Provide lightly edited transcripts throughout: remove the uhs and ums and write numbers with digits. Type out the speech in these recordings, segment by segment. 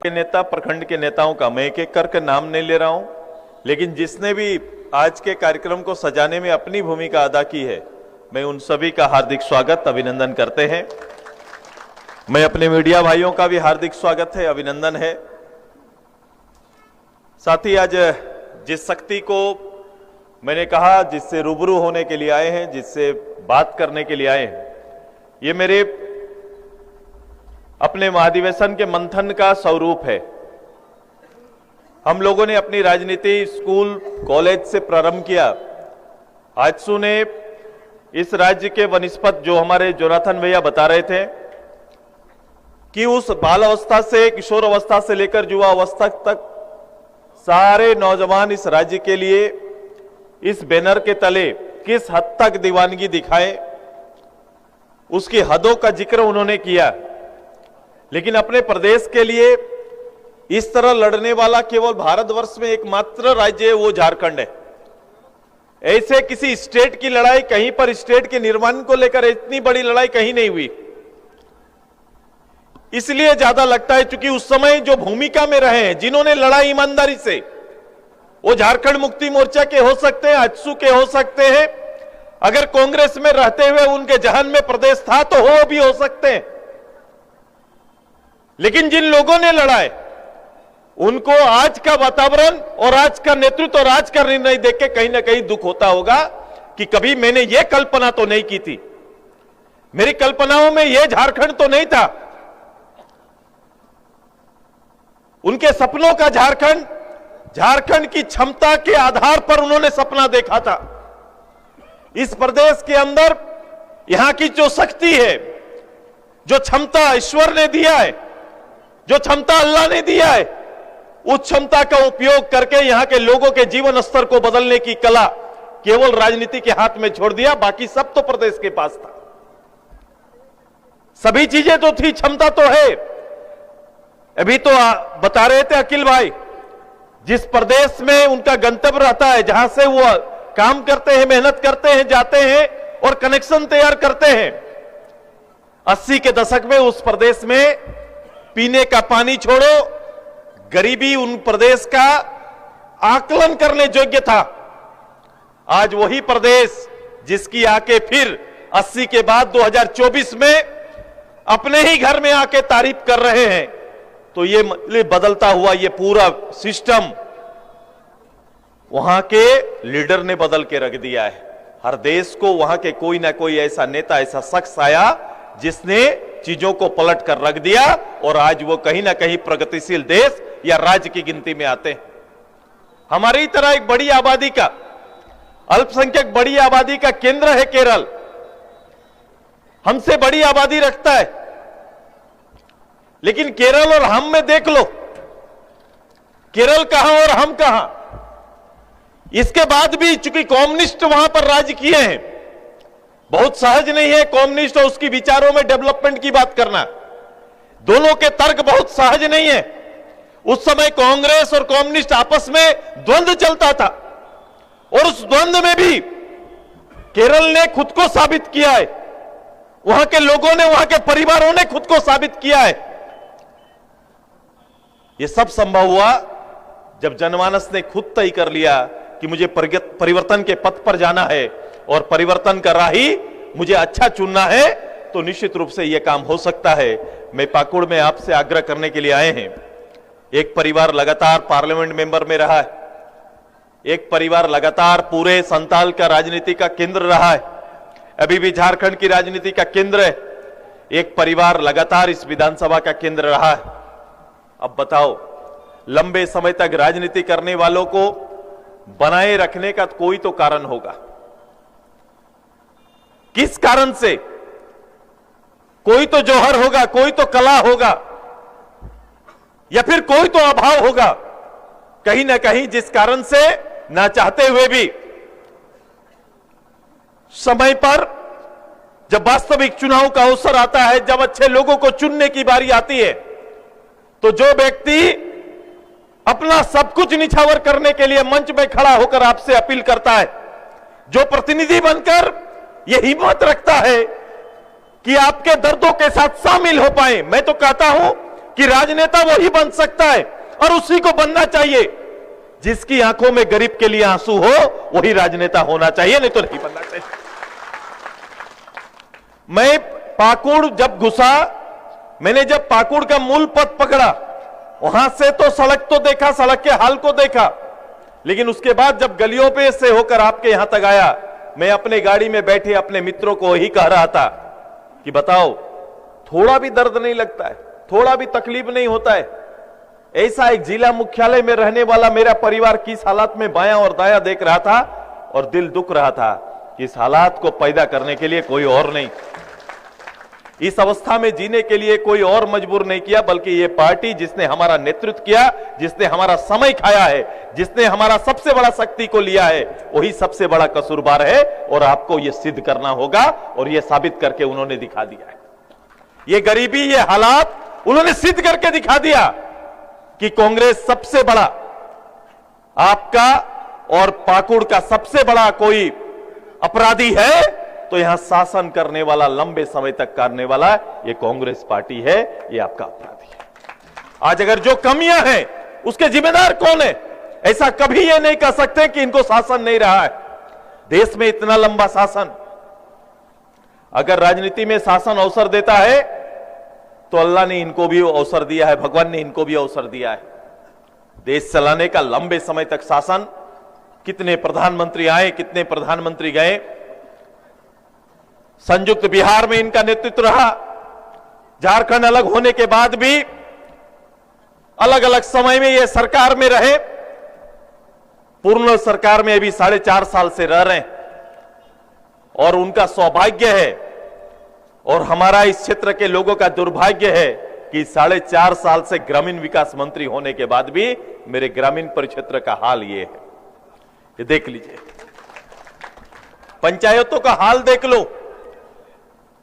के नेता, प्रखंड के नेताओं का मैं एक एक करके नाम नहीं ले रहा हूं, लेकिन जिसने भी आज के कार्यक्रम को सजाने में अपनी भूमिका अदा की है, मैं उन सभी का हार्दिक स्वागत, अभिनंदन करते हैं। मैं अपने मीडिया भाइयों का भी हार्दिक स्वागत है, अभिनंदन है। साथ ही आज जिस शक्ति को मैंने कहा जिससे रूबरू होने के लिए आए हैं, जिससे बात करने के लिए आए हैं, ये मेरे अपने महाधिवेशन के मंथन का स्वरूप है। हम लोगों ने अपनी राजनीति स्कूल कॉलेज से प्रारंभ किया। आजसू ने इस राज्य के वनस्पत जो हमारे जोनाथन भैया बता रहे थे कि उस बाल अवस्था से किशोर अवस्था से लेकर युवा अवस्था तक सारे नौजवान इस राज्य के लिए इस बैनर के तले किस हद तक दीवानगी दिखाए, उसकी हदों का जिक्र उन्होंने किया। लेकिन अपने प्रदेश के लिए इस तरह लड़ने वाला केवल भारतवर्ष में एकमात्र राज्य है, वो झारखंड है। ऐसे किसी स्टेट की लड़ाई कहीं पर, स्टेट के निर्माण को लेकर इतनी बड़ी लड़ाई कहीं नहीं हुई। इसलिए ज्यादा लगता है क्योंकि उस समय जो भूमिका में रहे हैं, जिन्होंने लड़ाई ईमानदारी से, वो झारखंड मुक्ति मोर्चा के हो सकते हैं, आजसू के हो सकते हैं। अगर कांग्रेस में रहते हुए उनके जहन में प्रदेश था तो हो भी हो सकते हैं। लेकिन जिन लोगों ने लड़ा है, उनको आज का वातावरण और आज का नेतृत्व और आज का निर्णय देख के कहीं ना कहीं दुख होता होगा कि कभी मैंने ये कल्पना तो नहीं की थी, मेरी कल्पनाओं में ये झारखंड तो नहीं था। उनके सपनों का झारखंड, झारखंड की क्षमता के आधार पर उन्होंने सपना देखा था। इस प्रदेश के अंदर यहां की जो शक्ति है, जो क्षमता ईश्वर ने दिया है, जो क्षमता अल्लाह ने दिया है, उस क्षमता का उपयोग करके यहां के लोगों के जीवन स्तर को बदलने की कला केवल राजनीति के हाथ में छोड़ दिया। बाकी सब तो प्रदेश के पास था, सभी चीजें तो थी, क्षमता तो है। अभी तो बता रहे थे अखिल भाई, जिस प्रदेश में उनका गंतव्य रहता है, जहां से वो काम करते हैं, मेहनत करते हैं, जाते हैं और कनेक्शन तैयार करते हैं, 80 के दशक में उस प्रदेश में पीने का पानी छोड़ो, गरीबी उन प्रदेश का आकलन करने योग्य था। आज वही प्रदेश जिसकी आके फिर 80 के बाद 2024 में अपने ही घर में आके तारीफ कर रहे हैं, तो ये बदलता हुआ ये पूरा सिस्टम वहां के लीडर ने बदल के रख दिया है। हर देश को वहां के कोई ना कोई ऐसा नेता, ऐसा शख्स आया जिसने चीजों को पलट कर रख दिया, और आज वो कहीं ना कहीं प्रगतिशील देश या राज्य की गिनती में आते हैं। हमारी तरह एक बड़ी आबादी का, अल्पसंख्यक बड़ी आबादी का केंद्र है केरल, हमसे बड़ी आबादी रखता है। लेकिन केरल और हम में देख लो, केरल कहां और हम कहां। इसके बाद भी चूंकि कम्युनिस्ट वहां पर राज किए हैं, बहुत सहज नहीं है कम्युनिस्ट और उसकी विचारों में डेवलपमेंट की बात करना। दोनों के तर्क बहुत सहज नहीं है। उस समय कांग्रेस और कम्युनिस्ट आपस में द्वंद्व चलता था, और उस द्वंद्व में भी केरल ने खुद को साबित किया है, वहां के लोगों ने, वहां के परिवारों ने खुद को साबित किया है। यह सब संभव हुआ जब जनमानस ने खुद तय कर लिया कि मुझे परिवर्तन के पथ पर जाना है और परिवर्तन का राही मुझे अच्छा चुनना है, तो निश्चित रूप से यह काम हो सकता है। मैं पाकुड़ में आपसे आग्रह करने के लिए आए हैं। एक परिवार लगातार पार्लियामेंट मेंबर में रहा है, एक परिवार लगातार पूरे संताल का राजनीति का केंद्र रहा है, अभी भी झारखंड की राजनीति का केंद्र है। एक परिवार लगातार इस विधानसभा का केंद्र रहा है। अब बताओ, लंबे समय तक राजनीति करने वालों को बनाए रखने का कोई तो कारण होगा। किस कारण से? कोई तो जौहर होगा, कोई तो कला होगा, या फिर कोई तो अभाव होगा कहीं ना कहीं, जिस कारण से ना चाहते हुए भी समय पर जब वास्तविक चुनाव का अवसर आता है, जब अच्छे लोगों को चुनने की बारी आती है, तो जो व्यक्ति अपना सब कुछ निछावर करने के लिए मंच में खड़ा होकर आपसे अपील करता है, जो प्रतिनिधि बनकर यह हिम्मत रखता है कि आपके दर्दों के साथ शामिल हो पाए। मैं तो कहता हूं कि राजनेता वही बन सकता है और उसी को बनना चाहिए जिसकी आंखों में गरीब के लिए आंसू हो, वही राजनेता होना चाहिए, नहीं तो नहीं बनना चाहिए। मैं पाकुड़ जब घुसा, मैंने जब पाकुड़ का मूल पथ पकड़ा, वहां से तो सड़क तो देखा, सड़क के हाल को देखा, लेकिन उसके बाद जब गलियों पे से होकर आपके यहां तक आया, मैं अपने गाड़ी में बैठे अपने मित्रों को यही कह रहा था कि बताओ, थोड़ा भी दर्द नहीं लगता है, थोड़ा भी तकलीफ नहीं होता है। ऐसा एक जिला मुख्यालय में रहने वाला मेरा परिवार किस हालात में बायां और दायां देख रहा था और दिल दुख रहा था कि इस हालात को पैदा करने के लिए कोई और नहीं, इस अवस्था में जीने के लिए कोई और मजबूर नहीं किया, बल्कि ये पार्टी जिसने हमारा नेतृत्व किया, जिसने हमारा समय खाया है, जिसने हमारा सबसे बड़ा शक्ति को लिया है, वही सबसे बड़ा कसूरवार है। और आपको यह सिद्ध करना होगा और यह साबित करके उन्होंने दिखा दिया है। ये गरीबी, ये हालात उन्होंने सिद्ध करके दिखा दिया कि कांग्रेस सबसे बड़ा आपका और पाकुड़ का सबसे बड़ा कोई अपराधी है तो यहां शासन करने वाला, लंबे समय तक करने वाला ये कांग्रेस पार्टी है, ये आपका अपराधी है। आज अगर जो कमियां हैं उसके जिम्मेदार कौन है? ऐसा कभी ये नहीं कह सकते कि इनको शासन नहीं रहा है। देश में इतना लंबा शासन, अगर राजनीति में शासन अवसर देता है तो अल्लाह ने इनको भी अवसर दिया है, भगवान ने इनको भी अवसर दिया है। देश चलाने का लंबे समय तक शासन, कितने प्रधानमंत्री आए, कितने प्रधानमंत्री गए, संयुक्त बिहार में इनका नेतृत्व रहा, झारखंड अलग होने के बाद भी अलग अलग समय में ये सरकार में रहे, पूर्ण सरकार में अभी 4.5 साल से रह रहे हैं। और उनका सौभाग्य है और हमारा इस क्षेत्र के लोगों का दुर्भाग्य है कि 4.5 साल से ग्रामीण विकास मंत्री होने के बाद भी मेरे ग्रामीण परिक्षेत्र का हाल ये है। ये देख लीजिए, पंचायतों का हाल देख लो।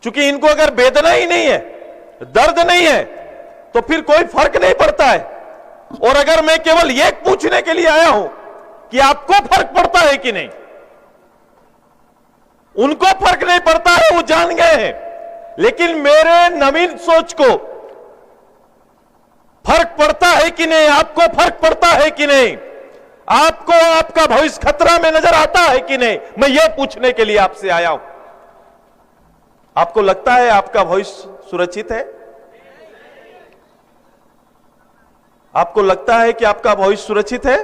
चूंकि इनको अगर वेदना ही नहीं है, दर्द नहीं है, तो फिर कोई फर्क नहीं पड़ता है। और अगर मैं केवल ये पूछने के लिए आया हूं कि आपको फर्क पड़ता है कि नहीं, उनको फर्क नहीं पड़ता है, वो जान गए हैं। लेकिन मेरे नवीन सोच को फर्क पड़ता है कि नहीं, आपको फर्क पड़ता है कि नहीं, आपको आपका भविष्य खतरा में नजर आता है कि नहीं, मैं ये पूछने के लिए आपसे आया हूं। आपको लगता है आपका भविष्य सुरक्षित है? आपको लगता है कि आपका भविष्य सुरक्षित है?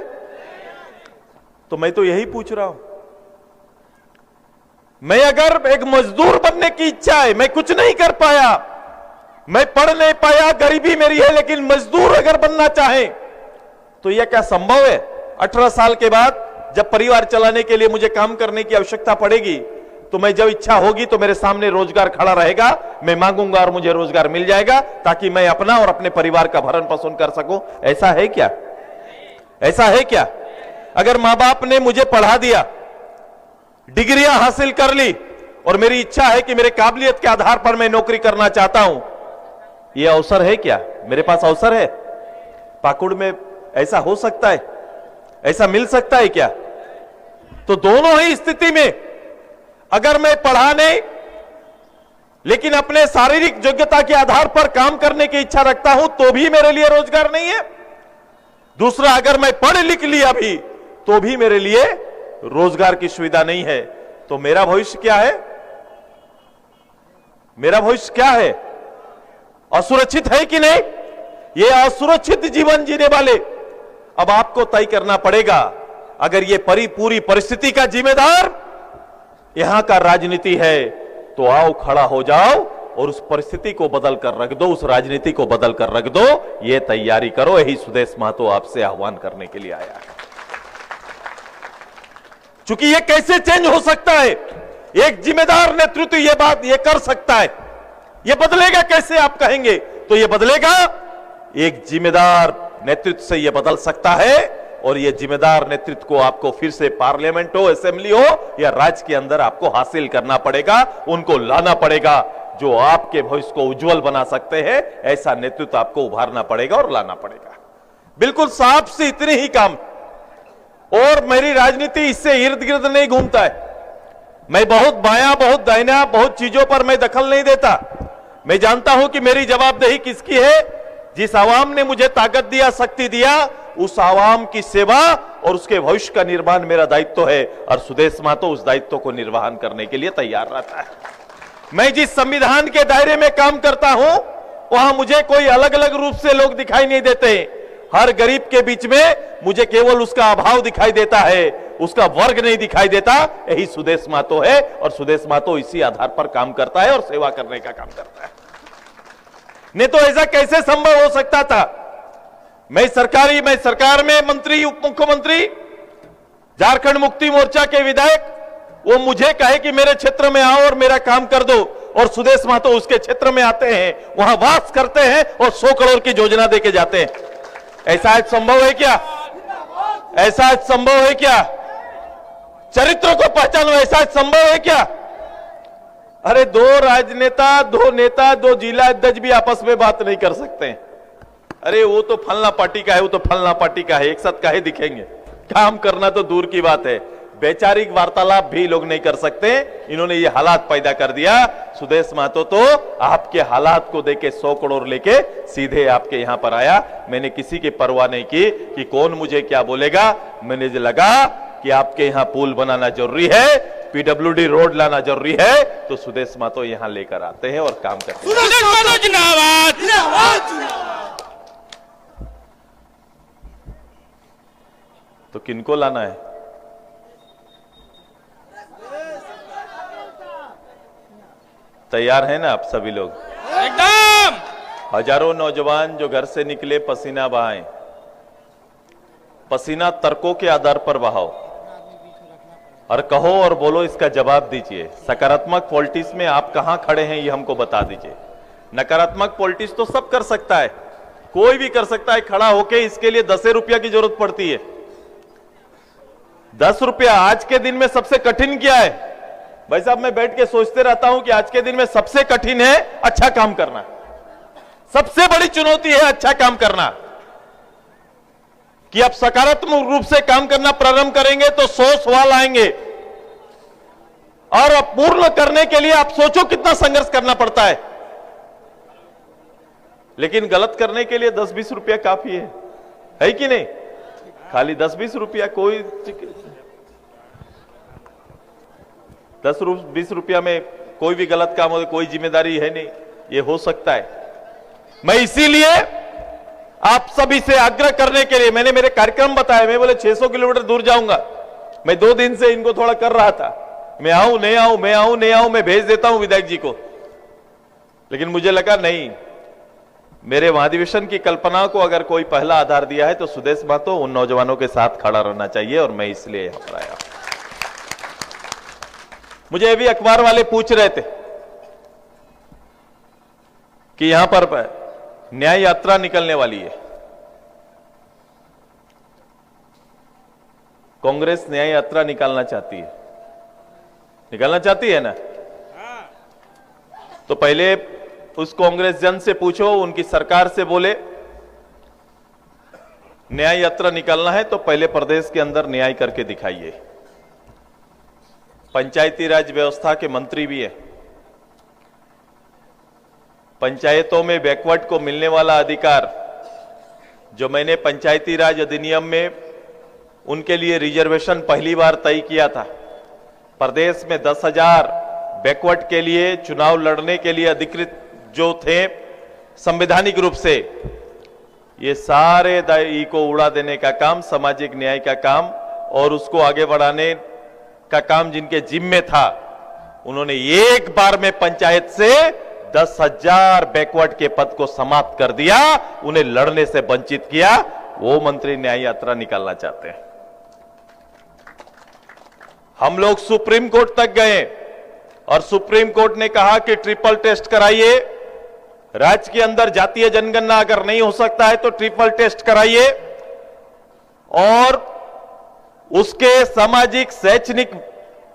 तो मैं तो यही पूछ रहा हूं। मैं अगर एक मजदूर बनने की इच्छा है, मैं कुछ नहीं कर पाया, मैं पढ़ नहीं पाया, गरीबी मेरी है, लेकिन मजदूर अगर बनना चाहे तो यह क्या संभव है? 18 साल के बाद जब परिवार चलाने के लिए मुझे काम करने की आवश्यकता पड़ेगी, तो मैं जब इच्छा होगी तो मेरे सामने रोजगार खड़ा रहेगा, मैं मांगूंगा और मुझे रोजगार मिल जाएगा, ताकि मैं अपना और अपने परिवार का भरण पोषण कर सकूं। ऐसा है क्या? ऐसा है क्या? अगर मां बाप ने मुझे पढ़ा दिया, डिग्रियां हासिल कर ली और मेरी इच्छा है कि मेरे काबिलियत के आधार पर मैं नौकरी करना चाहता हूं, यह अवसर है क्या? मेरे पास अवसर है? पाकुड़ में ऐसा हो सकता है? ऐसा मिल सकता है क्या? तो दोनों ही स्थिति में अगर मैं पढ़ा नहीं लेकिन अपने शारीरिक योग्यता के आधार पर काम करने की इच्छा रखता हूं, तो भी मेरे लिए रोजगार नहीं है। दूसरा, अगर मैं पढ़ लिख लिया भी तो भी मेरे लिए रोजगार की सुविधा नहीं है। तो मेरा भविष्य क्या है? मेरा भविष्य क्या है? असुरक्षित है कि नहीं? ये असुरक्षित जीवन जीने वाले अब आपको तय करना पड़ेगा। अगर ये पूरी परिस्थिति का जिम्मेदार यहां का राजनीति है तो आओ, खड़ा हो जाओ और उस परिस्थिति को बदल कर रख दो, उस राजनीति को बदल कर रख दो। ये तैयारी करो। यही सुदेश महतो आपसे आह्वान करने के लिए आया है। चूंकि ये कैसे चेंज हो सकता है, एक जिम्मेदार नेतृत्व ये कर सकता है। ये बदलेगा कैसे आप कहेंगे? तो ये बदलेगा एक जिम्मेदार नेतृत्व से, ये बदल सकता है। और ये जिम्मेदार नेतृत्व को आपको फिर से पार्लियामेंट हो, असेंबली हो या राज्य के अंदर आपको हासिल करना पड़ेगा, उनको लाना पड़ेगा। जो आपके भविष्य को उज्जवल बना सकते हैं, ऐसा नेतृत्व आपको उभारना पड़ेगा और लाना पड़ेगा। बिल्कुल साफ से इतने ही काम। और मेरी राजनीति इससे इर्द गिर्द नहीं घूमता है। मैं बहुत बायां, बहुत दाहिना, बहुत चीजों पर मैं दखल नहीं देता। मैं जानता हूं कि मेरी जवाबदेही किसकी है जिस आवाम ने मुझे ताकत दिया, शक्ति दिया, उस आवाम की सेवा और उसके भविष्य का निर्माण मेरा दायित्व है। और सुदेश महतो उस दायित्व को निर्वहन करने के लिए तैयार रहता है। मैं जिस संविधान के दायरे में काम करता हूं, वहां मुझे कोई अलग अलग रूप से लोग दिखाई नहीं देते। हर गरीब के बीच में मुझे केवल उसका अभाव दिखाई देता है, उसका वर्ग नहीं दिखाई देता। यही सुदेश महतो है और सुदेश महतो इसी आधार पर काम करता है और सेवा करने का काम करता है। नहीं तो ऐसा कैसे संभव हो सकता था? मैं सरकार में मंत्री, उप मुख्यमंत्री, झारखंड मुक्ति मोर्चा के विधायक, वो मुझे कहे कि मेरे क्षेत्र में आओ और मेरा काम कर दो, और सुदेश महतो उसके क्षेत्र में आते हैं, वहां वास करते हैं और 100 करोड़ की योजना देके जाते हैं। ऐसा आज संभव है क्या? ऐसा आज संभव है क्या? चरित्र को पहचानो, ऐसा आज संभव है क्या? अरे दो राजनेता, दो नेता, दो जिला अध्यक्ष भी आपस में बात नहीं कर सकते। अरे वो तो फलना पार्टी का है, वो तो फलना पार्टी का है, एक साथ काहे दिखेंगे? काम करना तो दूर की बात है, वैचारिक वार्तालाप भी लोग नहीं कर सकते। इन्होंने ये हालात पैदा कर दिया। सुदेश महतो तो आपके हालात को देके 100 करोड़ लेके सीधे आपके यहां पर आया। मैंने किसी की परवाह नहीं की कि कौन मुझे क्या बोलेगा। मैंने जो लगा कि आपके यहां पुल बनाना जरूरी है, पीडब्ल्यूडी रोड लाना जरूरी है, तो सुदेश महतो यहां लेकर आते हैं और काम करते हैं। तो किनको लाना है? तैयार हैं ना आप सभी लोग? एकदम। हजारों नौजवान जो घर से निकले पसीना बहाएं, पसीना तर्कों के आधार पर बहाओ और कहो और बोलो, इसका जवाब दीजिए। सकारात्मक पॉलिटिक्स में आप कहां खड़े हैं ये हमको बता दीजिए। नकारात्मक पॉलिटिक्स तो सब कर सकता है, कोई भी कर सकता है खड़ा होके। इसके लिए 10 रुपया की जरूरत पड़ती है। 10 रुपया आज के दिन में सबसे कठिन क्या है? भाई साहब, मैं बैठ के सोचते रहता हूं कि आज के दिन में सबसे कठिन है अच्छा काम करना। सबसे बड़ी चुनौती है अच्छा काम करना। कि आप सकारात्मक रूप से काम करना प्रारंभ करेंगे तो 100 सवाल आएंगे, और पूर्ण करने के लिए आप सोचो कितना संघर्ष करना पड़ता है। लेकिन गलत करने के लिए 10-20 रुपया काफी है कि नहीं? खाली 10-20 रुपया, कोई 10-20 रुपया में कोई भी गलत काम हो, कोई जिम्मेदारी है नहीं, ये हो सकता है। मैं इसीलिए आप सभी से आग्रह करने के लिए मैंने मेरे कार्यक्रम बताया। मैं बोले 600 किलोमीटर दूर जाऊंगा। मैं 2 दिन से इनको थोड़ा कर रहा था, मैं आऊं नहीं आऊं, मैं आऊं नहीं आऊं, मैं भेज देता हूं विधायक जी को। लेकिन मुझे लगा नहीं, मेरे महाधिवेशन की कल्पना को अगर कोई पहला आधार दिया है तो सुदेश महतो उन नौजवानों के साथ खड़ा रहना चाहिए, और मैं इसलिए यहां पर आया। मुझे अभी अखबार वाले पूछ रहे थे कि यहां पर न्याय यात्रा निकलने वाली है। कांग्रेस न्याय यात्रा निकालना चाहती है ना? तो पहले उस कांग्रेस जन से पूछो, उनकी सरकार से बोले न्याय यात्रा निकालना है तो पहले प्रदेश के अंदर न्याय करके दिखाइए। पंचायती राज व्यवस्था के मंत्री भी है। पंचायतों में बैकवर्ड को मिलने वाला अधिकार जो मैंने पंचायती राज अधिनियम में उनके लिए रिजर्वेशन पहली बार तय किया था। प्रदेश में 10,000 बैकवर्ड के लिए चुनाव लड़ने के लिए अधिकृत जो थे संवैधानिक रूप से, ये सारे दायी को उड़ा देने का काम, सामाजिक न्याय का काम और उसको आगे बढ़ाने का काम जिनके जिम्मे था, उन्होंने एक बार में पंचायत से 10,000 बैकवर्ड के पद को समाप्त कर दिया, उन्हें लड़ने से वंचित किया। वो मंत्री न्याय यात्रा निकालना चाहते हैं। हम लोग सुप्रीम कोर्ट तक गए और सुप्रीम कोर्ट ने कहा कि ट्रिपल टेस्ट कराइए। राज्य के अंदर जातीय जनगणना अगर नहीं हो सकता है तो ट्रिपल टेस्ट कराइए, और उसके सामाजिक, शैक्षणिक,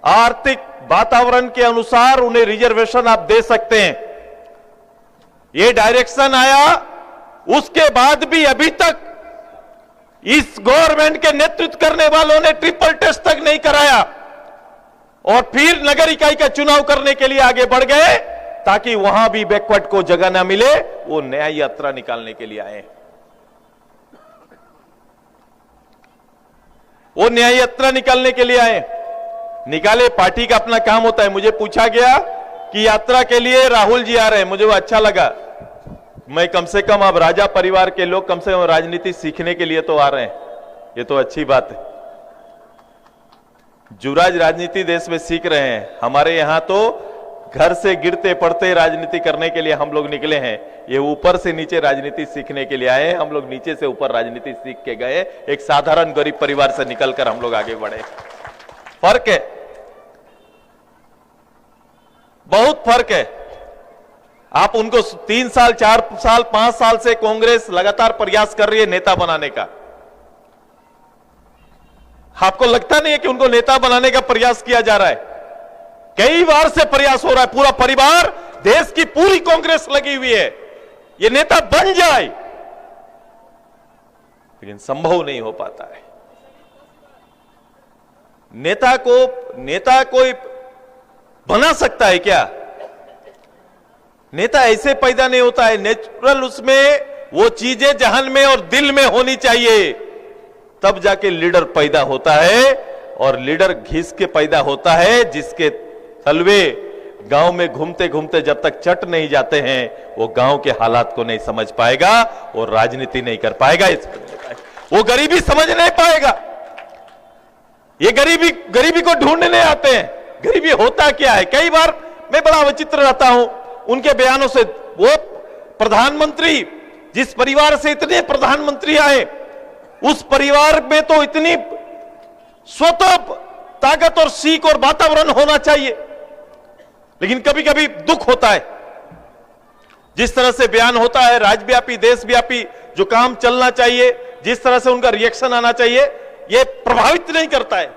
आर्थिक वातावरण के अनुसार उन्हें रिजर्वेशन आप दे सकते हैं। ये डायरेक्शन आया, उसके बाद भी अभी तक इस गवर्नमेंट के नेतृत्व करने वालों ने ट्रिपल टेस्ट तक नहीं कराया, और फिर नगर इकाई का चुनाव करने के लिए आगे बढ़ गए। ताकि वहां भी बैकवर्ड को जगह ना मिले, वो न्याय यात्रा निकालने के लिए आए। वो न्याय यात्रा निकालने के लिए आए। निकाले, पार्टी का अपना काम होता है। मुझे पूछा गया कि यात्रा के लिए राहुल जी आ रहे हैं, मुझे वो अच्छा लगा। मैं कम से कम, अब राजा परिवार के लोग कम से कम राजनीति सीखने के लिए तो आ रहे हैं, ये तो अच्छी बात है। जुराज राजनीति देश में सीख रहे हैं। हमारे यहां तो घर से गिरते पड़ते राजनीति करने के लिए हम लोग निकले हैं। ये ऊपर से नीचे राजनीति सीखने के लिए आए हैं। हम लोग नीचे से ऊपर राजनीति सीख के गए। एक साधारण गरीब परिवार से निकलकर हम लोग आगे बढ़े। फर्क है, बहुत फर्क है। आप उनको 3 साल, 4 साल, 5 साल से कांग्रेस लगातार प्रयास कर रही है नेता बनाने का। आपको लगता नहीं है कि उनको नेता बनाने का प्रयास किया जा रहा है? कई बार से प्रयास हो रहा है। पूरा परिवार, देश की पूरी कांग्रेस लगी हुई है, ये नेता बन जाए, लेकिन संभव नहीं हो पाता है। नेता कोई बना सकता है क्या? नेता ऐसे पैदा नहीं होता है। नेचुरल उसमें वो चीजें जहन में और दिल में होनी चाहिए, तब जाके लीडर पैदा होता है। और लीडर घिस के पैदा होता है, जिसके तलवे गांव में घूमते घूमते जब तक चट नहीं जाते हैं, वो गांव के हालात को नहीं समझ पाएगा और राजनीति नहीं कर पाएगा। वो गरीबी समझ नहीं पाएगा। ये गरीबी को ढूंढने आते हैं। गरीबी होता क्या है? कई बार मैं बड़ा विचित्र रहता हूं उनके बयानों से। वो प्रधानमंत्री, जिस परिवार से इतने प्रधानमंत्री आए, उस परिवार में तो इतनी स्वतः ताकत और सीख और वातावरण होना चाहिए, लेकिन कभी कभी दुख होता है। जिस तरह से बयान होता है, राज्यव्यापी, देशव्यापी जो काम चलना चाहिए, जिस तरह से उनका रिएक्शन आना चाहिए, यह प्रभावित नहीं करता है।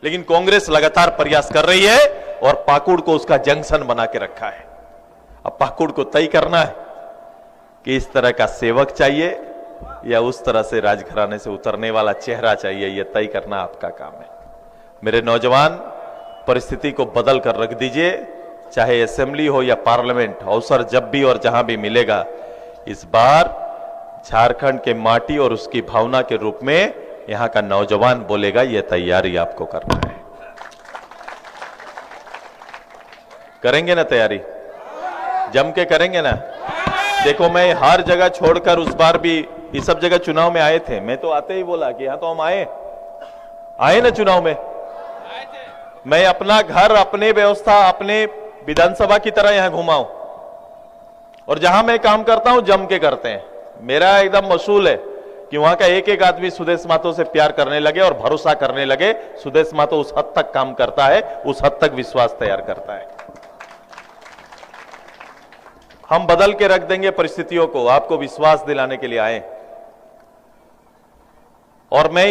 लेकिन कांग्रेस लगातार प्रयास कर रही है और पाकुड़ को उसका जंक्शन बना के रखा है। अब पाकुड़ को तय करना है कि इस तरह का सेवक चाहिए या उस तरह से राजघराने से उतरने वाला चेहरा चाहिए। यह तय करना आपका काम है। मेरे नौजवान, परिस्थिति को बदल कर रख दीजिए। चाहे असेंबली हो या पार्लियामेंट, अवसर जब भी और जहां भी मिलेगा, इस बार झारखंड के माटी और उसकी भावना के रूप में यहां का नौजवान बोलेगा। यह तैयारी आपको करना है। करेंगे ना तैयारी? जम के करेंगे ना? देखो, मैं हर जगह छोड़कर, उस बार भी इस सब जगह चुनाव में आए थे। मैं तो आते ही बोला कि यहां तो हम आए ना चुनाव में। मैं अपना घर, अपने व्यवस्था, अपने विधानसभा की तरह यहां घुमाऊं, और जहां मैं काम करता हूं जम के करते हैं। मेरा एकदम मसूल है कि वहां का एक एक आदमी सुदेश महतो से प्यार करने लगे और भरोसा करने लगे। सुदेश महतो उस हद तक काम करता है, उस हद तक विश्वास तैयार करता है। हम बदल के रख देंगे परिस्थितियों को, आपको विश्वास दिलाने के लिए आए। और मैं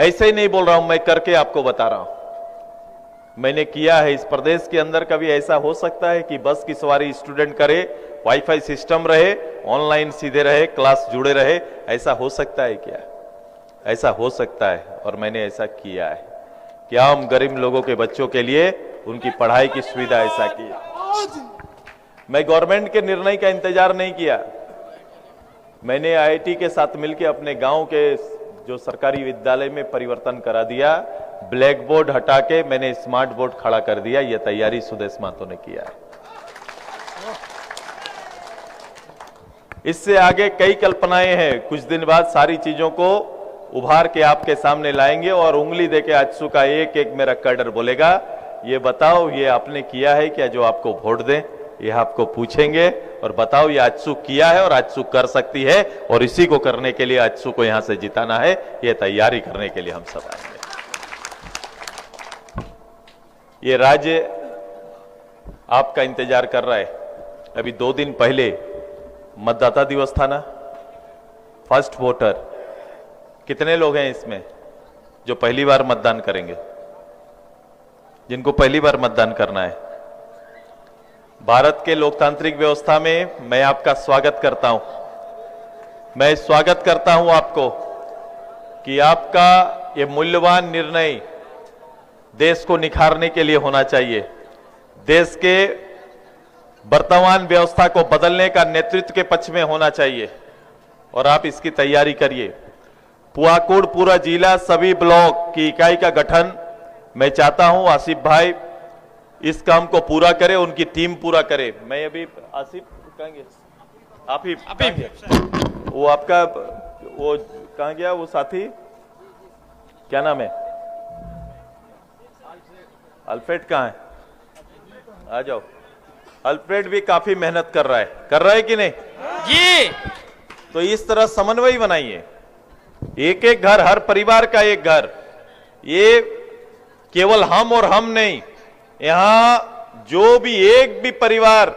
ऐसे ही नहीं बोल रहा हूं, मैं करके आपको बता रहा हूं। मैंने किया है। इस प्रदेश के अंदर कभी ऐसा हो सकता है कि बस की सवारी स्टूडेंट करे, वाईफाई सिस्टम रहे, ऑनलाइन सीधे रहे, क्लास जुड़े रहे? ऐसा हो सकता है क्या? ऐसा हो सकता है, और मैंने ऐसा किया है। क्या हम गरीब लोगों के बच्चों के लिए उनकी पढ़ाई की सुविधा ऐसा की? मैं गवर्नमेंट के निर्णय का इंतजार नहीं किया। मैंने आईआईटी के साथ मिलकर अपने गांव के जो सरकारी विद्यालय में परिवर्तन करा दिया। ब्लैक बोर्ड हटा के मैंने स्मार्ट बोर्ड खड़ा कर दिया। यह तैयारी सुदेश महतो ने किया है। इससे आगे कई कल्पनाएं हैं। कुछ दिन बाद सारी चीजों को उभार के आपके सामने लाएंगे और उंगली देके आजसू का एक एक मेरा कैडर बोलेगा, ये बताओ ये आपने किया है क्या जो आपको वोट दें? ये आपको पूछेंगे और बताओ ये आजसू किया है और आजसू कर सकती है, और इसी को करने के लिए आजसू को यहां से जिताना है। ये तैयारी करने के लिए हम सब आएंगे। ये राज्य आपका इंतजार कर रहा है। अभी 2 दिन पहले मतदाता दिवस था ना, फर्स्ट वोटर। कितने लोग हैं इसमें जो पहली बार मतदान करेंगे, जिनको पहली बार मतदान करना है? भारत के लोकतांत्रिक व्यवस्था में मैं आपका स्वागत करता हूं। मैं स्वागत करता हूं आपको कि आपका ये मूल्यवान निर्णय देश को निखारने के लिए होना चाहिए। देश के वर्तमान व्यवस्था को बदलने का नेतृत्व के पक्ष में होना चाहिए और आप इसकी तैयारी करिए। पुआकुड़ पूरा जिला सभी ब्लॉक की इकाई का गठन मैं चाहता हूं। आसिफ भाई इस काम को पूरा करे, उनकी टीम पूरा करे। मैं अभी आसिफ कहेंगे, आप ही वो आपका वो कहाँ गया वो साथी, क्या नाम है, अल्फ्रेड कहाँ है, आ जाओ। अल्फ्रेड भी काफी मेहनत कर रहा है कि नहीं जी। तो इस तरह समन्वय बनाइए, एक एक घर, हर परिवार का एक घर। ये केवल हम और हम नहीं, यहां जो भी एक भी परिवार,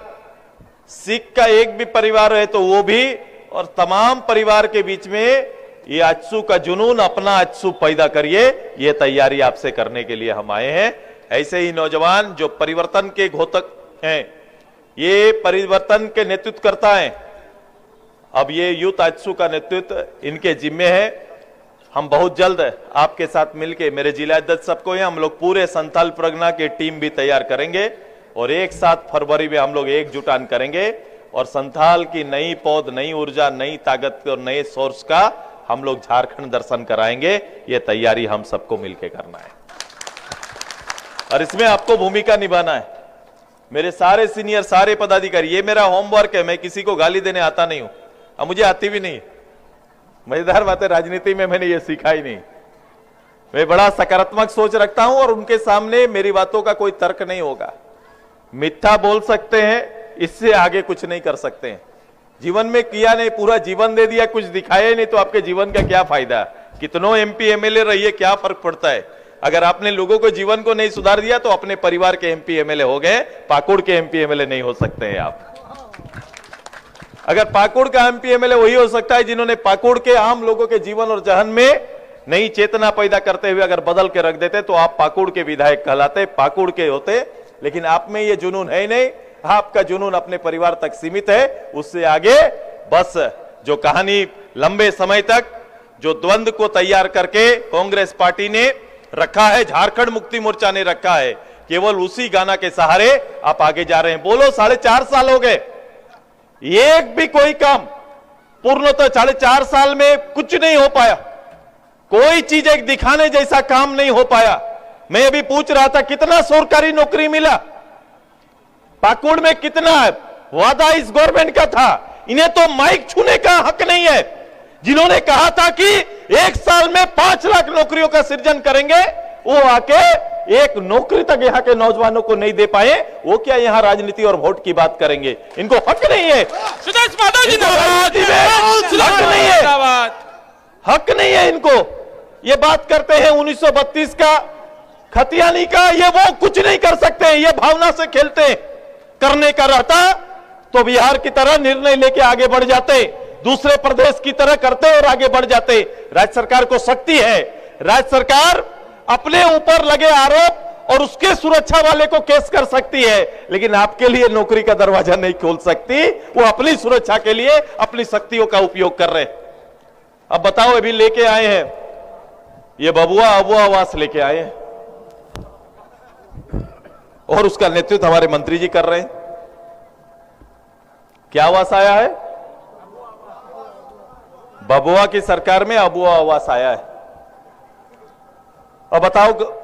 सिख का एक भी परिवार है तो वो भी, और तमाम परिवार के बीच में ये आजसू का जुनून, अपना आजसू पैदा करिए। ये तैयारी आपसे करने के लिए हम आए हैं। ऐसे ही नौजवान जो परिवर्तन के घोतक हैं, ये परिवर्तन के नेतृत्व करता है। अब ये यूथ आजसू का नेतृत्व इनके जिम्मे है। हम बहुत जल्द आपके साथ मिलके, मेरे जिला अध्यक्ष सबको है, हम लोग पूरे संथाल परगना की टीम भी तैयार करेंगे और एक साथ फरवरी में हम लोग एकजुटान करेंगे और संथाल की नई पौध, नई ऊर्जा, नई ताकत और नए सोर्स का हम लोग झारखंड दर्शन कराएंगे। ये तैयारी हम सबको मिलकर करना है और इसमें आपको भूमिका निभाना है। मेरे सारे सीनियर, सारे पदाधिकारी, ये मेरा होमवर्क है। मैं किसी को गाली देने आता नहीं हूं और मुझे आती भी नहीं। मजेदार बात है, राजनीति में मैंने ये सीखा ही नहीं। मैं बड़ा सकारात्मक सोच रखता हूं और उनके सामने मेरी बातों का कोई तर्क नहीं होगा। मिथ्या बोल सकते हैं, इससे आगे कुछ नहीं कर सकते हैं। जीवन में किया नहीं, पूरा जीवन दे दिया, कुछ दिखाया नहीं, तो आपके जीवन का क्या फायदा। कितनों एमपी एमएलए रहिए, क्या फर्क पड़ता है। अगर आपने लोगों को जीवन को नहीं सुधार दिया तो अपने परिवार के एमपी एमएलए हो गए, पाकुड़ के एमपी एमएलए नहीं हो सकते हैं आप। अगर पाकुड़ का एमपी एमएलए वही हो सकता है जिन्होंने पाकुड़ के आम लोगों के जीवन और जहन में नई चेतना पैदा करते हुए अगर बदल के रख देते तो आप पाकुड़ के विधायक कहलाते, पाकुड़ के होते। लेकिन आप में ये जुनून है ही नहीं। आपका जुनून अपने परिवार तक सीमित है, उससे आगे बस जो कहानी लंबे समय तक जो द्वंद्व को तैयार करके कांग्रेस पार्टी ने रखा है, झारखंड मुक्ति मोर्चा ने रखा है, केवल उसी गाना के सहारे आप आगे जा रहे हैं। बोलो 4.5 साल हो गए, एक भी कोई काम पूर्णतः 4.5 साल में कुछ नहीं हो पाया। कोई चीज एक दिखाने जैसा काम नहीं हो पाया। मैं अभी पूछ रहा था कितना सरकारी नौकरी मिला, पाकुड़ में कितना वादा इस गवर्नमेंट का था। इन्हें तो माइक छूने का हक नहीं है। जिन्होंने कहा था कि 1 साल में 5 लाख नौकरियों का सृजन करेंगे, वो आके एक नौकरी तक यहाँ के नौजवानों को नहीं दे पाए, वो क्या यहाँ राजनीति और वोट की बात करेंगे। इनको हक नहीं है, हक नहीं है इनको। ये बात करते हैं 1932 का खतियानी का, ये वो कुछ नहीं कर सकते। ये भावना से खेलते हैं। करने का रहता तो बिहार की तरह निर्णय लेके आगे बढ़ जाते, दूसरे प्रदेश की तरह करते और आगे बढ़ जाते। राज्य सरकार को शक्ति है, राज्य सरकार अपने ऊपर लगे आरोप और उसके सुरक्षा वाले को केस कर सकती है, लेकिन आपके लिए नौकरी का दरवाजा नहीं खोल सकती। वो अपनी सुरक्षा के लिए अपनी शक्तियों का उपयोग कर रहे हैं। अब बताओ, अभी लेके आए हैं ये बबुआ अबुआ आवास लेके आए हैं और उसका नेतृत्व हमारे मंत्री जी कर रहे हैं। क्या आवास आया है? बबुआ की सरकार में अबुआ आवास आया है। अब बताओ,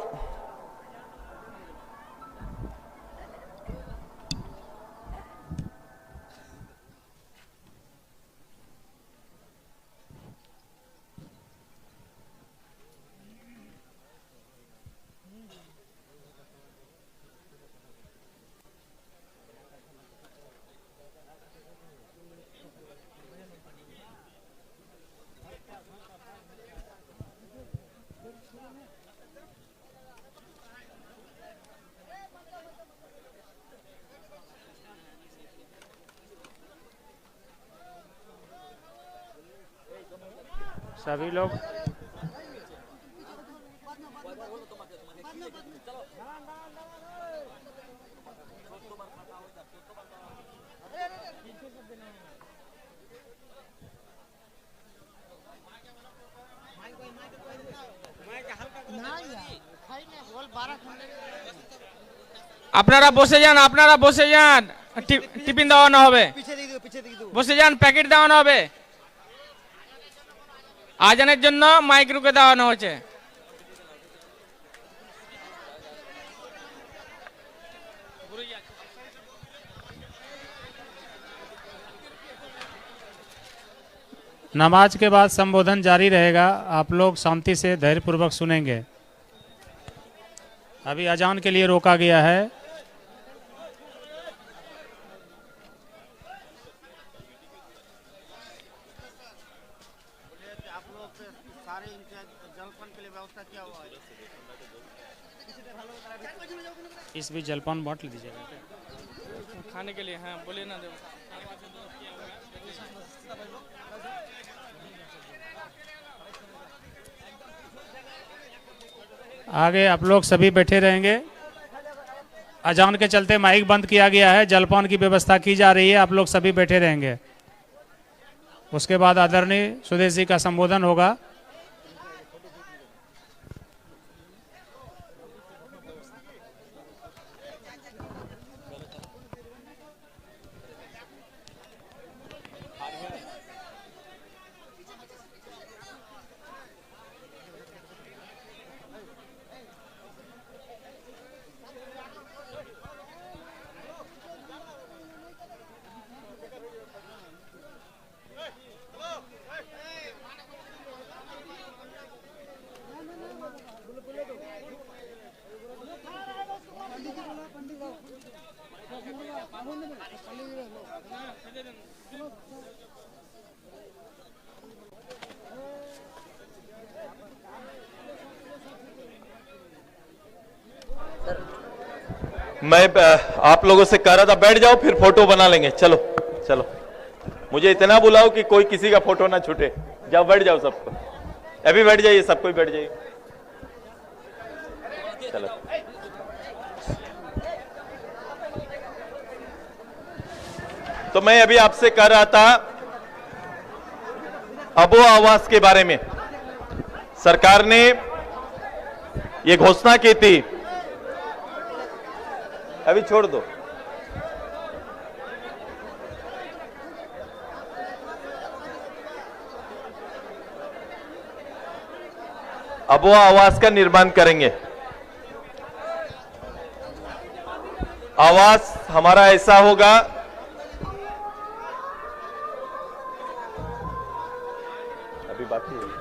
सभी लोग আপনারা বসে যান, আপনারা বসে যান। টিফিন দেওয়ানো হবে, পিছে দিকে দেবো। বসে যান, প্যাকেট দেওয়ানো হবে। আজানের জন্য মাইক রুকে দেওয়ানো হচ্ছে। नमाज के बाद संबोधन जारी रहेगा। आप लोग शांति से धैर्यपूर्वक सुनेंगे। अभी अजान के लिए रोका गया है। आप लोग सारे जलपान के लिए व्यवस्था किया हुआ है। इस बीच जलपान बांट लीजिएगा। खाने के लिए, हाँ बोलिए ना। आगे आप लोग सभी बैठे रहेंगे। अजान के चलते माइक बंद किया गया है। जलपान की व्यवस्था की जा रही है। आप लोग सभी बैठे रहेंगे। उसके बाद आदरणीय सुदेश जी का संबोधन होगा। मैं आप लोगों से कह रहा था बैठ जाओ, फिर फोटो बना लेंगे। चलो चलो, मुझे इतना बुलाओ कि कोई किसी का फोटो ना छूटे। जाओ बैठ जाओ, सबको अभी बैठ जाइए, सब कोई बैठ जाइए। चलो, तो मैं अभी आपसे कह रहा था अबो आवास के बारे में। सरकार ने ये घोषणा की थी, अभी छोड़ दो। अबो आवास का निर्माण करेंगे। आवास हमारा ऐसा होगा, अभी बाकी है।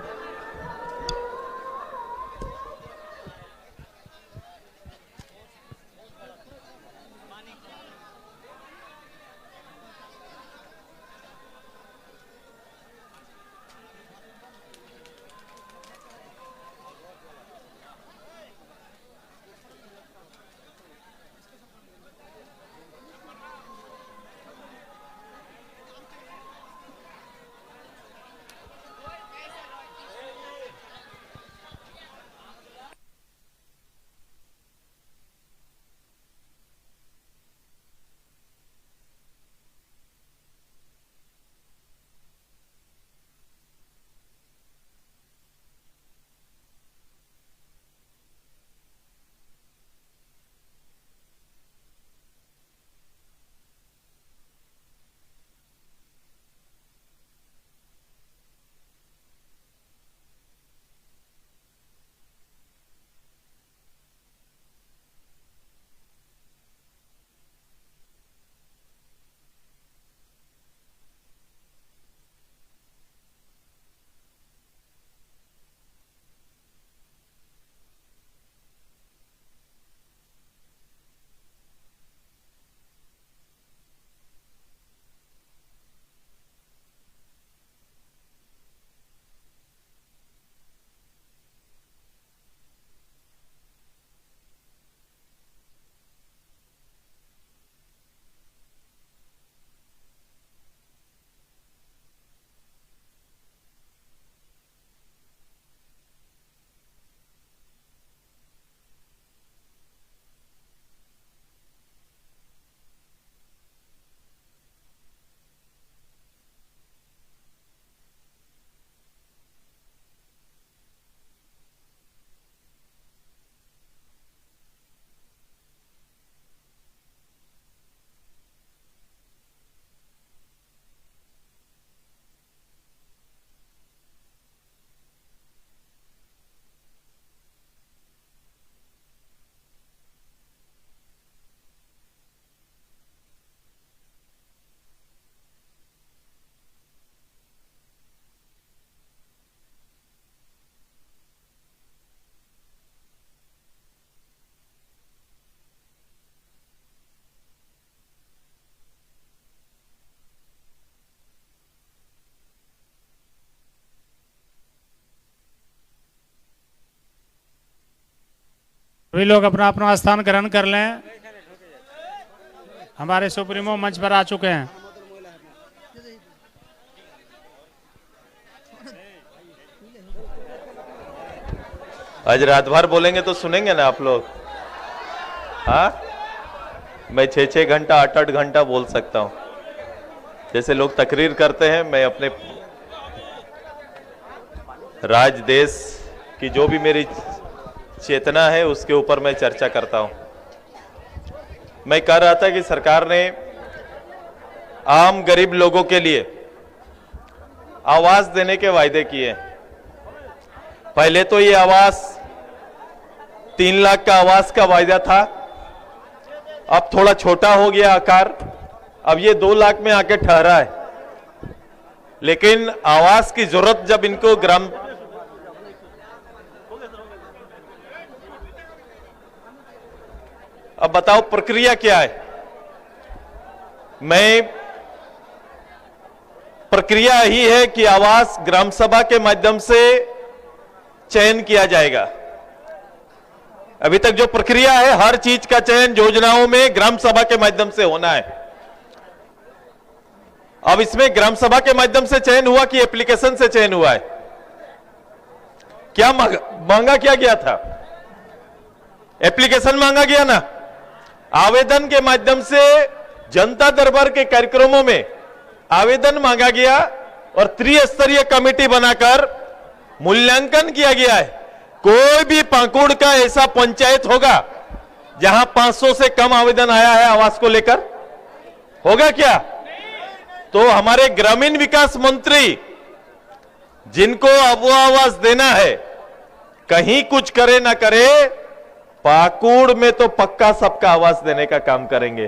सभी लोग अपना अपना स्थान ग्रहण कर लें। हमारे सुप्रीमो मंच पर आ चुके हैं। आज रात भर बोलेंगे तो सुनेंगे ना आप लोग? हाँ, मैं 6-6 घंटा 8-8 घंटा बोल सकता हूं। जैसे लोग तकरीर करते हैं, मैं अपने राज देश की जो भी मेरी चेतना है उसके ऊपर मैं चर्चा करता हूं। मैं कह रहा था कि सरकार ने आम गरीब लोगों के लिए आवास देने के वायदे किए। पहले तो ये आवास 3 लाख का आवास का वायदा था, अब थोड़ा छोटा हो गया आकार, अब ये 2 लाख में आके ठहरा है। लेकिन आवास की जरूरत जब इनको अब बताओ प्रक्रिया क्या है? प्रक्रिया यही है कि आवास ग्राम सभा के माध्यम से चयन किया जाएगा। अभी तक जो प्रक्रिया है, हर चीज का चयन योजनाओं में ग्राम सभा के माध्यम से होना है। अब इसमें ग्राम सभा के माध्यम से चयन हुआ कि एप्लीकेशन से चयन हुआ है? क्या मांगा क्या गया था? एप्लीकेशन मांगा गया ना। आवेदन के माध्यम से जनता दरबार के कार्यक्रमों में आवेदन मांगा गया और त्रिस्तरीय कमेटी बनाकर मूल्यांकन किया गया है। कोई भी पाकुड़ का ऐसा पंचायत होगा जहां 500 से कम आवेदन आया है आवास को लेकर? होगा क्या? तो हमारे ग्रामीण विकास मंत्री जिनको अब आवास देना है, कहीं कुछ करे ना करे, पाकुड़ में तो पक्का सबका आवास देने का काम करेंगे।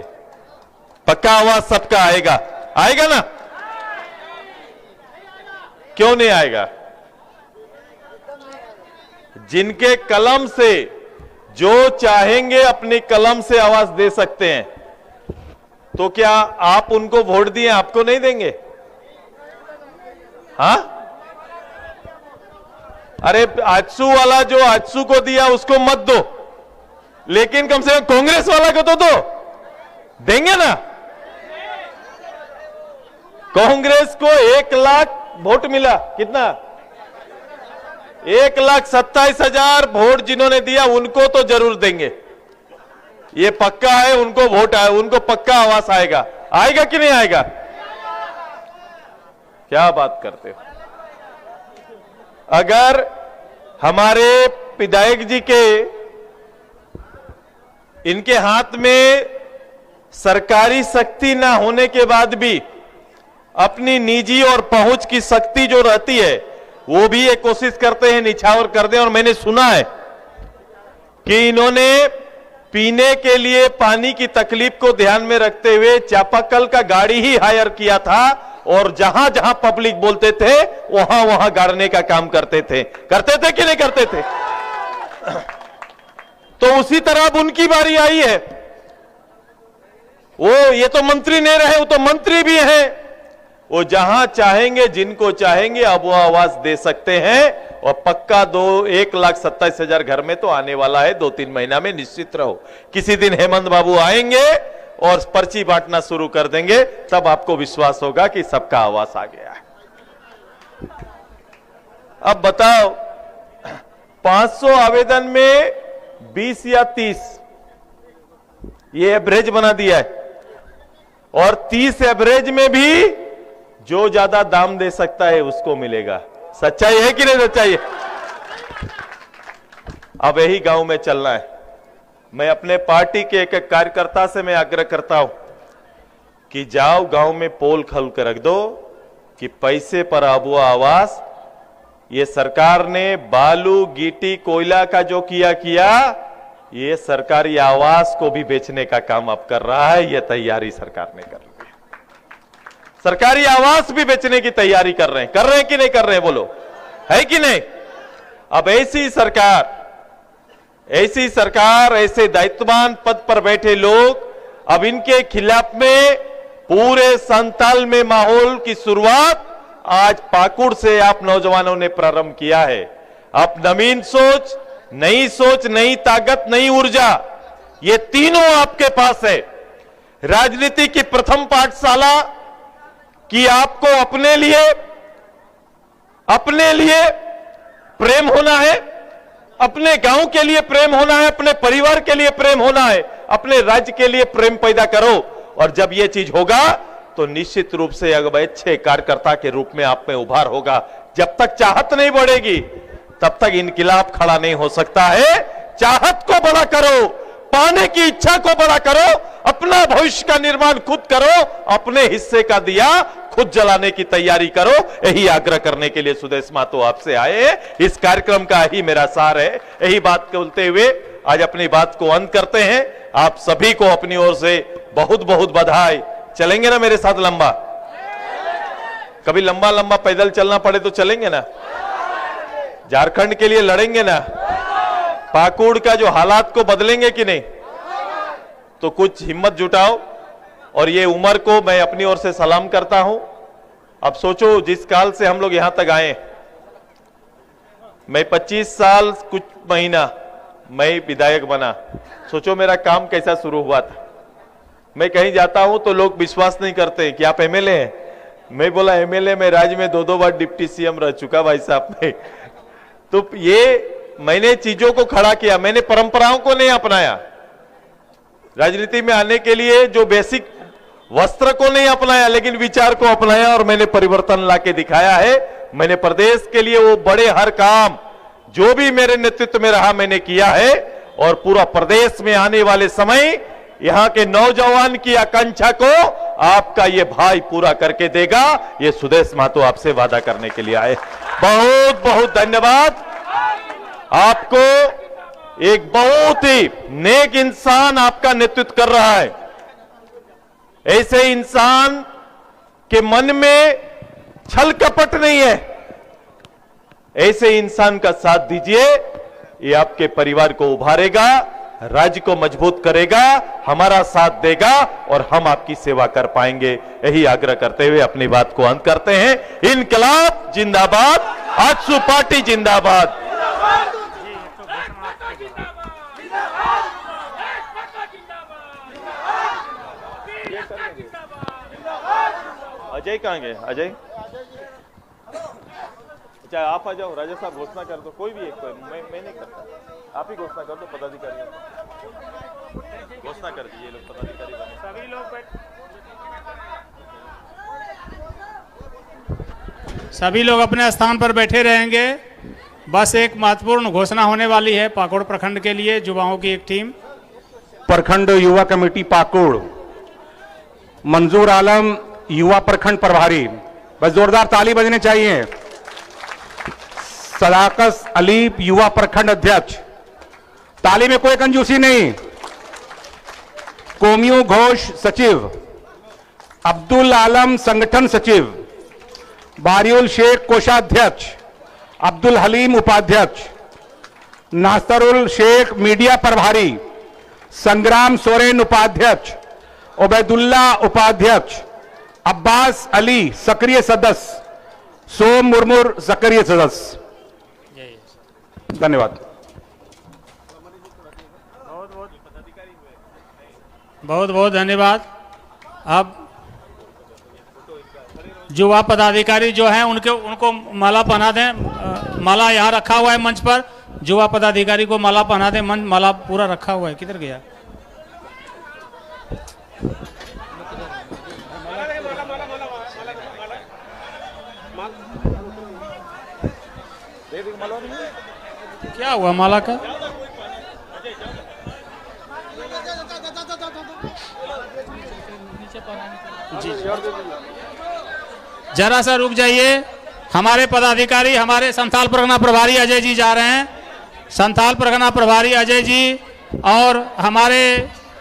पक्का आवास सबका आएगा। आएगा ना? क्यों नहीं आएगा? जिनके कलम से जो चाहेंगे अपनी कलम से आवास दे सकते हैं, तो क्या आप उनको वोट दिए आपको नहीं देंगे? हाँ? अरे आजसू वाला जो आजसू को दिया उसको मत दो, लेकिन कम से कम कांग्रेस वाला को तो दो। देंगे ना? कांग्रेस को 1 लाख वोट मिला। कितना? 1,27,000 वोट जिन्होंने दिया उनको तो जरूर देंगे। ये पक्का है, उनको वोट आए, उनको पक्का आवास आएगा। आएगा कि नहीं आएगा? क्या बात करते हो? अगर हमारे विधायक जी के इनके हाथ में सरकारी शक्ति ना होने के बाद भी अपनी निजी और पहुंच की शक्ति जो रहती है वो भी ये कोशिश करते हैं निछावर कर दें। और मैंने सुना है कि इन्होंने पीने के लिए पानी की तकलीफ को ध्यान में रखते हुए चापाकल का गाड़ी ही हायर किया था और जहां जहां पब्लिक बोलते थे वहां वहां गाड़ने का काम करते थे। करते थे कि नहीं करते थे? तो उसी तरह अब उनकी बारी आई है। ये तो मंत्री नहीं रहे, वो तो मंत्री भी हैं। वो जहां चाहेंगे, जिनको चाहेंगे अब वो आवास दे सकते हैं। और पक्का 1,27,000 घर में तो आने वाला है 2-3 महीना में, निश्चित रहो। किसी दिन हेमंत बाबू आएंगे और पर्ची बांटना शुरू कर देंगे, तब आपको विश्वास होगा कि सबका आवास आ गया है। अब बताओ, 500 आवेदन में 20 या 30 ये एवरेज बना दिया है। और 30 एवरेज में भी जो ज्यादा दाम दे सकता है उसको मिलेगा। सच्चाई है कि नहीं सच्चाई है? अब यही गांव में चलना है। मैं अपने पार्टी के एक कार्यकर्ता से मैं आग्रह करता हूं कि जाओ गांव में पोल खोल कर रख दो कि पैसे पर आबुआ आवास। ये सरकार ने बालू गिट्टी कोयला का जो किया, ये सरकारी आवास को भी बेचने का काम अब कर रहा है। ये तैयारी सरकार ने कर ली है। सरकारी आवास भी बेचने की तैयारी कर रहे हैं कि नहीं कर रहे हैं? बोलो, है कि नहीं? अब ऐसी सरकार, ऐसे दायित्ववान पद पर बैठे लोग, अब इनके खिलाफ में पूरे संताल में माहौल की शुरुआत आज पाकुड़ से आप नौजवानों ने प्रारंभ किया है। अब नवीन सोच, नई सोच, नई ताकत, नई ऊर्जा, ये तीनों आपके पास है। राजनीति की प्रथम पाठशाला कि आपको अपने लिए प्रेम होना है, अपने गांव के लिए प्रेम होना है, अपने परिवार के लिए प्रेम होना है, अपने राज्य के लिए प्रेम पैदा करो। और जब यह चीज होगा तो निश्चित रूप से एक अच्छे कार्यकर्ता के रूप में आप में उभार होगा। जब तक चाहत नहीं बढ़ेगी तब तक इनकिलाब खड़ा नहीं हो सकता है। चाहत को बड़ा करो, पाने की इच्छा को बड़ा करो, अपना भविष्य का निर्माण खुद करो, अपने हिस्से का दिया खुद जलाने की तैयारी करो। यही आग्रह करने के लिए सुदेश महतो आपसे आए हैं। इस कार्यक्रम का ही मेरा सार है। यही बात बोलते हुए आज अपनी बात को अंत करते हैं। आप सभी को अपनी ओर से बहुत बहुत बधाई। चलेंगे ना मेरे साथ लंबा? कभी लंबा लंबा पैदल चलना पड़े तो चलेंगे ना? झारखंड के लिए लड़ेंगे ना? पाकुड़ का जो हालात को बदलेंगे कि नहीं? तो कुछ हिम्मत जुटाओ। और ये उम्र को मैं अपनी ओर से सलाम करता हूं। अब सोचो, जिस काल से हम लोग यहां तक आए, मैं 25 साल कुछ महीना मैं विधायक बना। सोचो मेरा काम कैसा शुरू हुआ था। मैं कहीं जाता हूं तो लोग विश्वास नहीं करते कि आप एमएलए हैं। मैं बोला एमएलए में राज्य में 2-2 बार डिप्टी सीएम रह चुका भाई साहब में। तो ये मैंने चीजों को खड़ा किया, मैंने परंपराओं को नहीं अपनाया। राजनीति में आने के लिए जो बेसिक वस्त्र को नहीं अपनाया, लेकिन विचार को अपनाया और मैंने परिवर्तन लाके दिखाया है। मैंने प्रदेश के लिए वो बड़े हर काम जो भी मेरे नेतृत्व में रहा मैंने किया है। और पूरा प्रदेश में आने वाले समय यहां के नौजवान की आकांक्षा को आपका ये भाई पूरा करके देगा। ये सुदेश महतो आपसे वादा करने के लिए आए। बहुत बहुत धन्यवाद। आपको एक बहुत ही नेक इंसान आपका नेतृत्व कर रहा है। ऐसे इंसान के मन में छल कपट नहीं है। ऐसे इंसान का साथ दीजिए, ये आपके परिवार को उभारेगा, राज्य को मजबूत करेगा, हमारा साथ देगा और हम आपकी सेवा कर पाएंगे। यही आग्रह करते हुए अपनी बात को अंत करते हैं। इनकलाब जिंदाबाद, आजसू पार्टी जिंदाबाद। अजय कहां गए? अजय, अच्छा आप आ जाओ। राजा साहब घोषणा कर दो, कोई भी एक। मैं नहीं करता, आप ही घोषणा कर दो। पदाधिकारी घोषणा कर दीजिए, लोग पदाधिकारी बने। सभी लोग अपने स्थान पर बैठे रहेंगे। बस एक महत्वपूर्ण घोषणा होने वाली है पाकुड़ प्रखंड के लिए। युवाओं की एक टीम, प्रखंड युवा कमेटी पाकुड़, मंजूर आलम युवा प्रखंड प्रभारी। बस जोरदार ताली बजने चाहिए। सदाकस अली युवा प्रखंड अध्यक्ष, ताली में कोई कंजूसी नहीं। कोमियो घोष सचिव, अब्दुल आलम संगठन सचिव, बारियुल शेख कोषाध्यक्ष, अब्दुल हलीम उपाध्यक्ष, नासरुल शेख मीडिया प्रभारी, संग्राम सोरेन उपाध्यक्ष, उबैदुल्ला उपाध्यक्ष, अब्बास अली सक्रिय सदस्य, सोम मुर्मुर सक्रिय सदस्य। धन्यवाद। बहुत बहुत धन्यवाद। अब युवा पदाधिकारी जो हैं उनको माला पहना दें। माला यहाँ रखा हुआ है मंच पर। युवा पदाधिकारी को माला पहना दें। मंच माला पूरा रखा हुआ है, किधर गया? क्या हुआ माला का? जी जरा सा रुक जाइए। हमारे पदाधिकारी, हमारे संथाल परगना प्रभारी अजय जी जा रहे हैं। संथाल परगना प्रभारी अजय जी और हमारे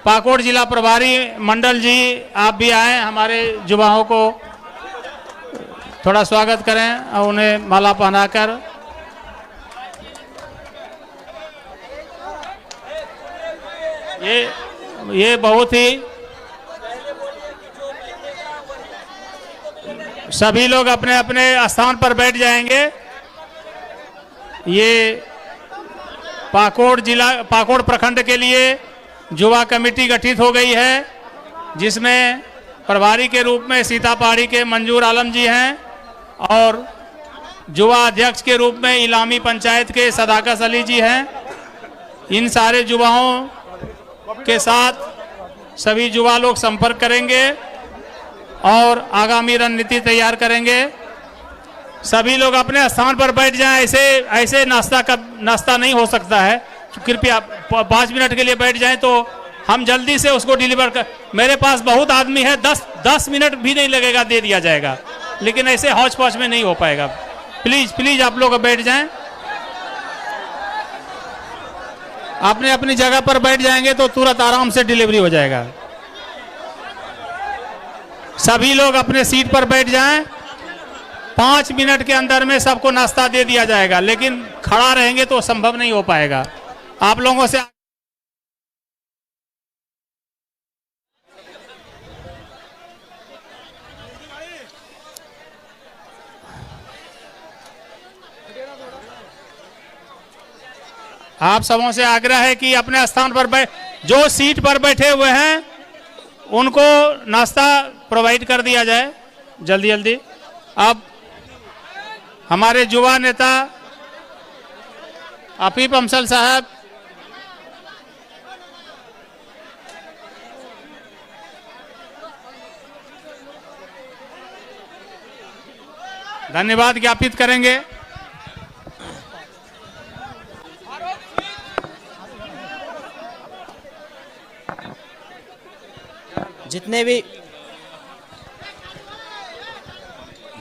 पाकुड़ जिला प्रभारी मंडल जी, आप भी आए। हमारे युवाओं को थोड़ा स्वागत करें और उन्हें माला पहनाकर। ये बहुत ही, सभी लोग अपने अपने स्थान पर बैठ जाएंगे। ये पाकोड़ प्रखंड के लिए युवा कमेटी गठित हो गई है, जिसमें प्रभारी के रूप में सीतापहाड़ी के मंजूर आलम जी हैं और युवा अध्यक्ष के रूप में इलामी पंचायत के सदाकत अली जी हैं। इन सारे युवाओं के साथ सभी युवा लोग संपर्क करेंगे और आगामी रणनीति तैयार करेंगे। सभी लोग अपने स्थान पर बैठ जाएं। ऐसे नाश्ता नहीं हो सकता है। कृपया 5 मिनट के लिए बैठ जाएं तो हम जल्दी से उसको डिलीवर कर। मेरे पास बहुत आदमी है, 10 मिनट भी नहीं लगेगा, दे दिया जाएगा, लेकिन ऐसे हौच पौच में नहीं हो पाएगा। प्लीज आप लोग बैठ जाएं। आपने अपनी जगह पर बैठ जाएंगे तो तुरंत आराम से डिलीवरी हो जाएगा। सभी लोग अपने सीट पर बैठ जाएं। 5 मिनट के अंदर में सबको नाश्ता दे दिया जाएगा, लेकिन खड़ा रहेंगे तो संभव नहीं हो पाएगा। आप लोगों से आप सबों से आग्रह है कि अपने स्थान पर जो सीट पर बैठे हुए हैं उनको नाश्ता प्रोवाइड कर दिया जाए जल्दी। अब हमारे युवा नेता आफिफ अमसल साहब धन्यवाद ज्ञापित करेंगे।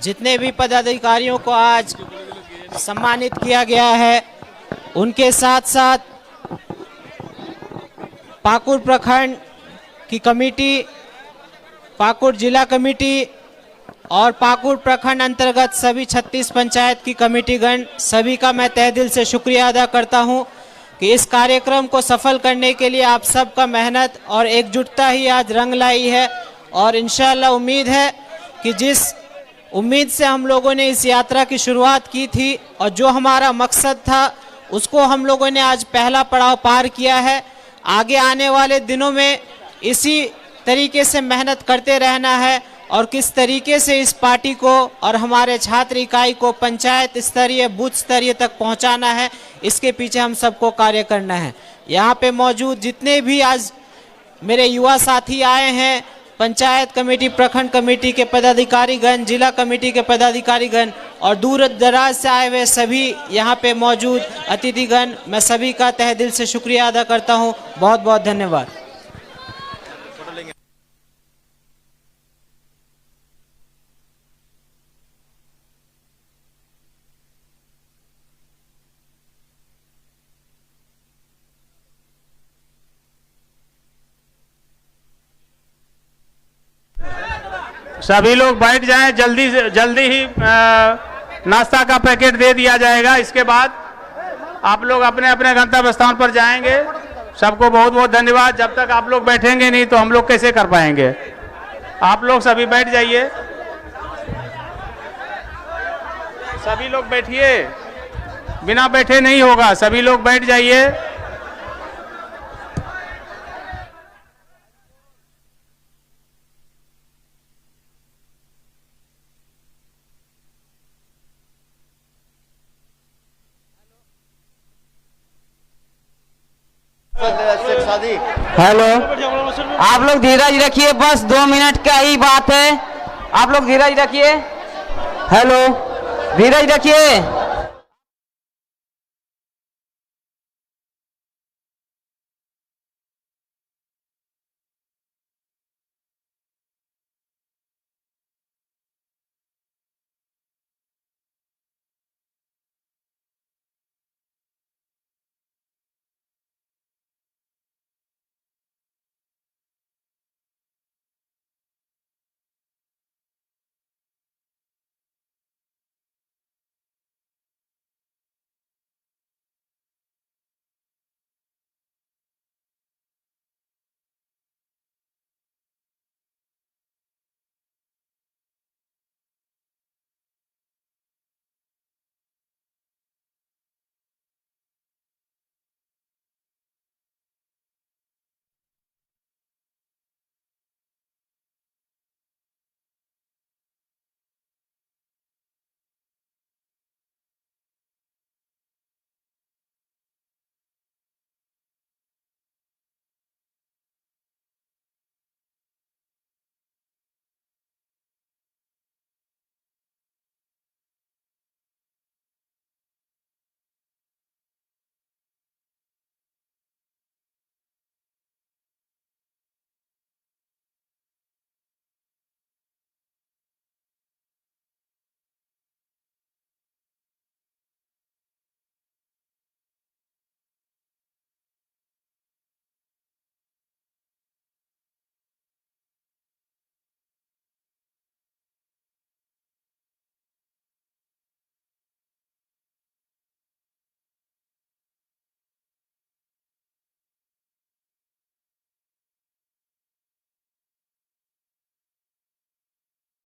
जितने भी पदाधिकारियों को आज सम्मानित किया गया है, उनके साथ साथ पाकुड़ प्रखंड की कमेटी, पाकुड़ जिला कमेटी और पाकुड़ प्रखंड अंतर्गत सभी 36 पंचायत की कमेटीगण, सभी का मैं तहे दिल से शुक्रिया अदा करता हूं कि इस कार्यक्रम को सफल करने के लिए आप सबका मेहनत और एकजुटता ही आज रंग लाई है। और इंशाअल्लाह उम्मीद है कि जिस उम्मीद से हम लोगों ने इस यात्रा की शुरुआत की थी और जो हमारा मकसद था, उसको हम लोगों ने आज पहला पड़ाव पार किया है। आगे आने वाले दिनों में इसी तरीके से मेहनत करते रहना है और किस तरीके से इस पार्टी को और हमारे छात्र इकाई को पंचायत स्तरीय, बूथ स्तरीय तक पहुंचाना है, इसके पीछे हम सबको कार्य करना है। यहाँ पे मौजूद जितने भी आज मेरे युवा साथी आए हैं, पंचायत कमेटी, प्रखंड कमेटी के पदाधिकारीगण, जिला कमेटी के पदाधिकारीगण और दूर दराज से आए हुए सभी यहाँ पे मौजूद अतिथिगण, मैं सभी का तहे दिल से शुक्रिया अदा करता हूँ। बहुत बहुत धन्यवाद। सभी लोग बैठ जाएं, जल्दी ही नाश्ता का पैकेट दे दिया जाएगा। इसके बाद आप लोग अपने अपने गंतव्य स्थान पर जाएंगे। सबको बहुत बहुत धन्यवाद। जब तक आप लोग बैठेंगे नहीं तो हम लोग कैसे कर पाएंगे। आप लोग सभी बैठ जाइए, सभी लोग बैठिए, बिना बैठे नहीं होगा, सभी लोग बैठ जाइए। हेलो, आप लोग धीरज रखिए, बस 2 मिनट का ही बात है। आप लोग धीरज रखिए। हेलो, धीरज रखिए।